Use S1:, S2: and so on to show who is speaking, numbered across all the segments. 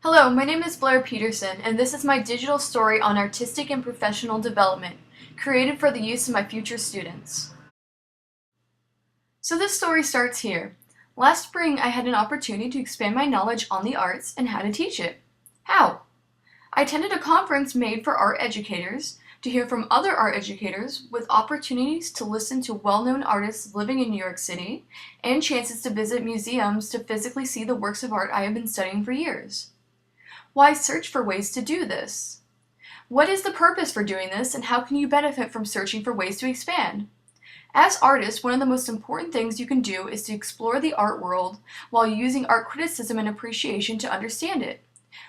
S1: Hello, my name is Blair Peterson, and this is my digital story on artistic and professional development, created for the use of my future students. So this story starts here. Last spring, I had an opportunity to expand my knowledge on the arts and how to teach it. How? I attended a conference made for art educators to hear from other art educators with opportunities to listen to well-known artists living in New York City and chances to visit museums to physically see the works of art I have been studying for years. Why search for ways to do this? What is the purpose for doing this, and how can you benefit from searching for ways to expand? As artists, one of the most important things you can do is to explore the art world while using art criticism and appreciation to understand it.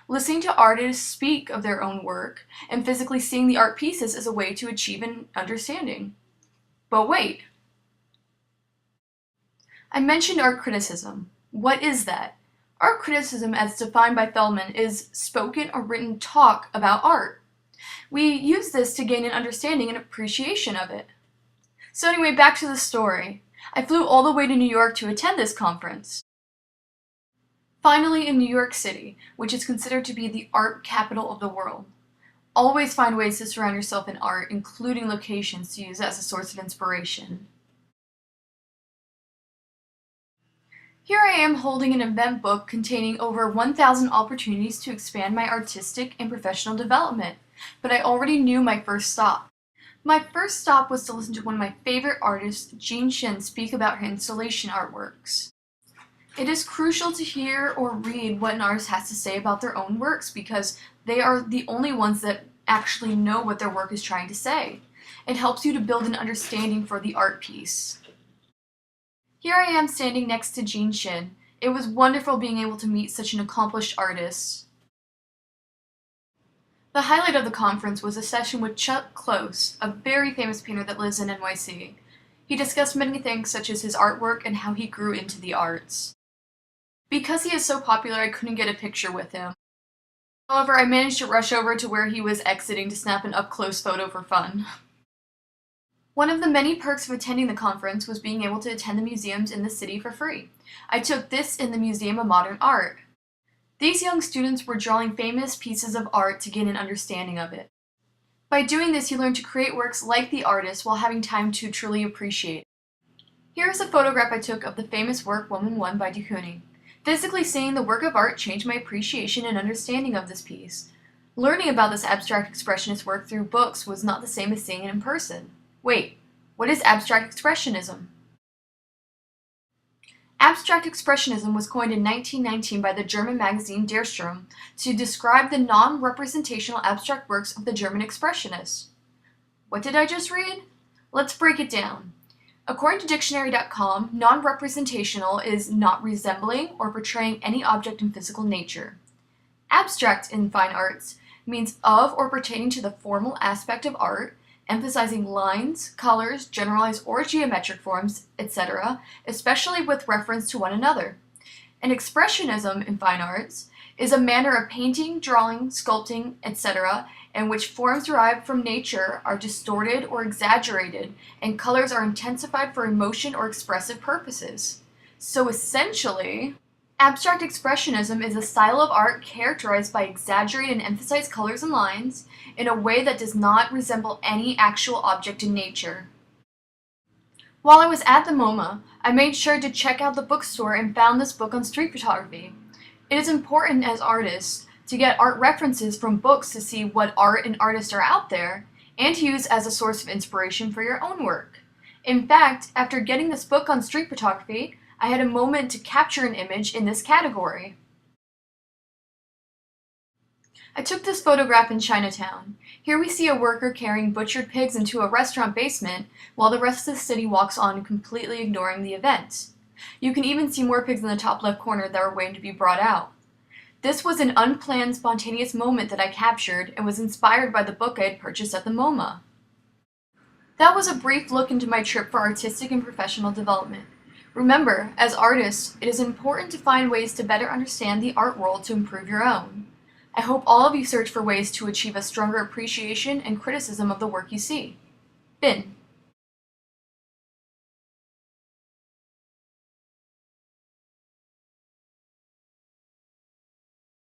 S1: Listening to artists speak of their own work and physically seeing the art pieces is a way to achieve an understanding. But wait! I mentioned art criticism. What is that? Art criticism, as defined by Feldman, is spoken or written talk about art. We use this to gain an understanding and appreciation of it. So anyway, back to the story. I flew all the way to New York to attend this conference. Finally in New York City, which is considered to be the art capital of the world. Always find ways to surround yourself in art, including locations to use as a source of inspiration. Here I am holding an event book containing over 1,000 opportunities to expand my artistic and professional development, but I already knew my first stop. My first stop was to listen to one of my favorite artists, Jean Shin, speak about her installation artworks. It is crucial to hear or read what an artist has to say about their own works because they are the only ones that actually know what their work is trying to say. It helps you to build an understanding for the art piece. Here I am standing next to Jean Shin. It was wonderful being able to meet such an accomplished artist. The highlight of the conference was a session with Chuck Close, a very famous painter that lives in NYC. He discussed many things such as his artwork and how he grew into the arts. Because he is so popular, I couldn't get a picture with him. However, I managed to rush over to where he was exiting to snap an up-close photo for fun. One of the many perks of attending the conference was being able to attend the museums in the city for free. I took this in the Museum of Modern Art. These young students were drawing famous pieces of art to gain an understanding of it. By doing this, you learn to create works like the artist while having time to truly appreciate it. Here is a photograph I took of the famous work Woman 1 by de Kooning. Physically seeing the work of art changed my appreciation and understanding of this piece. Learning about this abstract expressionist work through books was not the same as seeing it in person. Wait, what is abstract expressionism? Abstract expressionism was coined in 1919 by the German magazine Der Strom to describe the non-representational abstract works of the German expressionists. What did I just read? Let's break it down. According to dictionary.com, non-representational is not resembling or portraying any object in physical nature. Abstract in fine arts means of or pertaining to the formal aspect of art, emphasizing lines, colors, generalized or geometric forms, etc., especially with reference to one another. And expressionism in fine arts is a manner of painting, drawing, sculpting, etc., in which forms derived from nature are distorted or exaggerated, and colors are intensified for emotion or expressive purposes. So essentially, abstract expressionism is a style of art characterized by exaggerated and emphasized colors and lines in a way that does not resemble any actual object in nature. While I was at the MoMA, I made sure to check out the bookstore and found this book on street photography. It is important as artists to get art references from books to see what art and artists are out there, and to use as a source of inspiration for your own work. In fact, after getting this book on street photography, I had a moment to capture an image in this category. I took this photograph in Chinatown. Here we see a worker carrying butchered pigs into a restaurant basement while the rest of the city walks on, completely ignoring the event. You can even see more pigs in the top left corner that are waiting to be brought out. This was an unplanned, spontaneous moment that I captured and was inspired by the book I had purchased at the MoMA. That was a brief look into my trip for artistic and professional development. Remember, as artists, it is important to find ways to better understand the art world to improve your own. I hope all of you search for ways to achieve a stronger appreciation and criticism of the work you see. Bin.